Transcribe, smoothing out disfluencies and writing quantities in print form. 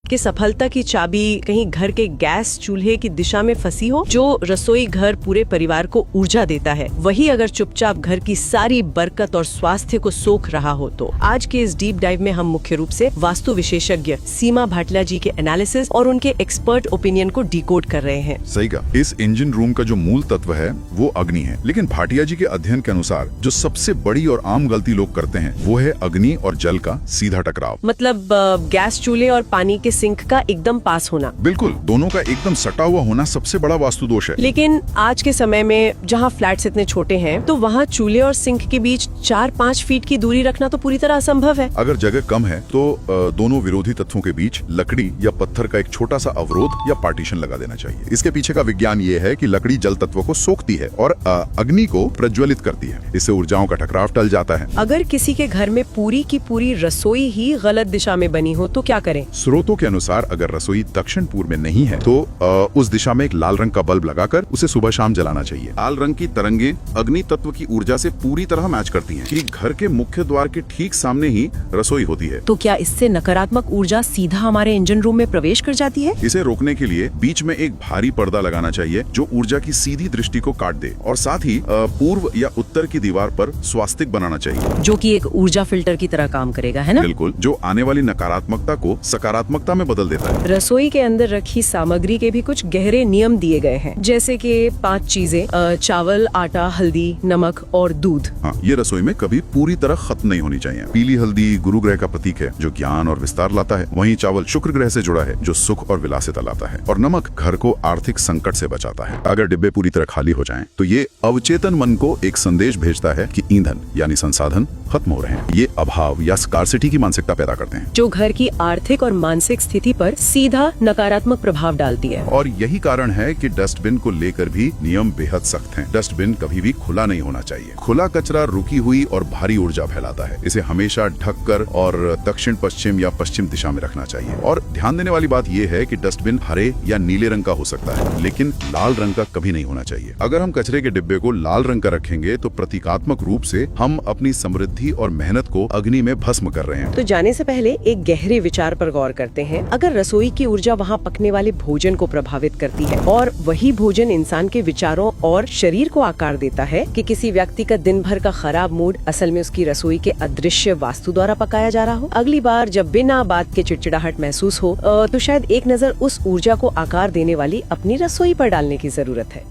कि सफलता की चाबी कहीं घर के गैस चूल्हे की दिशा में फंसी हो, जो रसोई घर पूरे परिवार को ऊर्जा देता है, वही अगर चुपचाप घर की सारी बरकत और स्वास्थ्य को सोख रहा हो तो। आज के इस डीप डाइव में हम मुख्य रूप से वास्तु विशेषज्ञ सीमा भाटिया जी के एनालिसिस और उनके एक्सपर्ट ओपिनियन को डिकोड कर रहे हैं। सही कहा। इस इंजन रूम का जो मूल तत्व है वो अग्नि है, लेकिन भाटिया जी के अध्ययन के अनुसार जो सबसे बड़ी और आम गलती लोग करते हैं वो है अग्नि और जल का सीधा टकराव। मतलब गैस चूल्हे और पानी के सिंक का एकदम पास होना। बिल्कुल, दोनों का एकदम सटा हुआ होना सबसे बड़ा वास्तु दोष है। लेकिन आज के समय में जहाँ फ्लैट्स इतने छोटे हैं तो वहाँ चूल्हे और सिंक के बीच 4-5 फीट की दूरी रखना तो पूरी तरह असंभव है। अगर जगह कम है तो दोनों विरोधी तत्वों के बीच लकड़ी या पत्थर का एक छोटा सा अवरोध या पार्टीशन लगा देना चाहिए। इसके पीछे का विज्ञान ये है कि लकड़ी जल तत्वों को सोखती है और अग्नि को प्रज्वलित करती है। इससे ऊर्जाओं का टकराव टल जाता है। अगर किसी के घर में पूरी की पूरी रसोई ही गलत दिशा में बनी हो तो क्या करें? स्रोतों के अनुसार अगर रसोई दक्षिण पूर्व में नहीं है तो उस दिशा में एक लाल रंग का बल्ब लगाकर उसे सुबह शाम जलाना चाहिए। लाल रंग की तरंगे अग्नि तत्व की ऊर्जा से पूरी तरह मैच करती हैं कि घर के मुख्य द्वार के ठीक सामने ही रसोई होती है। तो क्या इससे नकारात्मक ऊर्जा सीधा हमारे इंजन रूम में प्रवेश कर जाती है? इसे रोकने के लिए बीच में एक भारी पर्दा लगाना चाहिए जो ऊर्जा की सीधी दृष्टि को काट दे, और साथ ही पूर्व या उत्तर की दीवार पर स्वास्तिक बनाना चाहिए, जो कि एक ऊर्जा फिल्टर की तरह काम करेगा, है ना? बिल्कुल, जो आने वाली नकारात्मकता को सकारात्मकता में बदल देता है। रसोई के अंदर रखी सामग्री के भी कुछ गहरे नियम दिए गए हैं, जैसे कि 5 चीजें, चावल, आटा, हल्दी, नमक और दूध। हाँ, ये रसोई में कभी पूरी तरह खत्म नहीं होनी चाहिए। पीली हल्दी गुरु ग्रह का प्रतीक है जो ज्ञान और विस्तार लाता है। वहीं चावल शुक्र ग्रह से जुड़ा है जो सुख और विलासिता लाता है, और नमक घर को आर्थिक संकट से बचाता है। अगर डिब्बे पूरी तरह खाली हो जाएं, तो ये अवचेतन मन को एक संदेश भेजता है कि ईंधन यानी संसाधन खत्म हो रहे हैं। ये अभाव या स्कार्सिटी की मानसिकता पैदा करते हैं, जो घर की आर्थिक और मानसिक स्थिति पर सीधा नकारात्मक प्रभाव डालती है। और यही कारण है कि डस्टबिन को लेकर भी नियम बेहद सख्त हैं। डस्टबिन कभी भी खुला नहीं होना चाहिए। खुला कचरा रुकी हुई और भारी ऊर्जा फैलाता है। इसे हमेशा ढककर और दक्षिण पश्चिम या पश्चिम दिशा में रखना चाहिए। और ध्यान देने वाली बात यह है कि डस्टबिन हरे या नीले रंग का हो सकता है, लेकिन लाल रंग का कभी नहीं होना चाहिए। अगर हम कचरे के डिब्बे को लाल रंग का रखेंगे तो प्रतीकात्मक रूप से हम अपनी समृद्धि और मेहनत को अग्नि में भस्म कर रहे हैं। तो जाने से पहले एक गहरे विचार पर गौर करते हैं। अगर रसोई की ऊर्जा वहाँ पकने वाले भोजन को प्रभावित करती है और वही भोजन इंसान के विचारों और शरीर को आकार देता है, कि किसी व्यक्ति का दिन भर का खराब मूड असल में उसकी रसोई के अदृश्य वास्तु द्वारा पकाया जा रहा हो। अगली बार जब बिना बात के चिड़चिड़ाहट महसूस हो तो शायद एक नजर उस ऊर्जा को आकार देने वाली अपनी रसोई पर डालने की जरूरत है।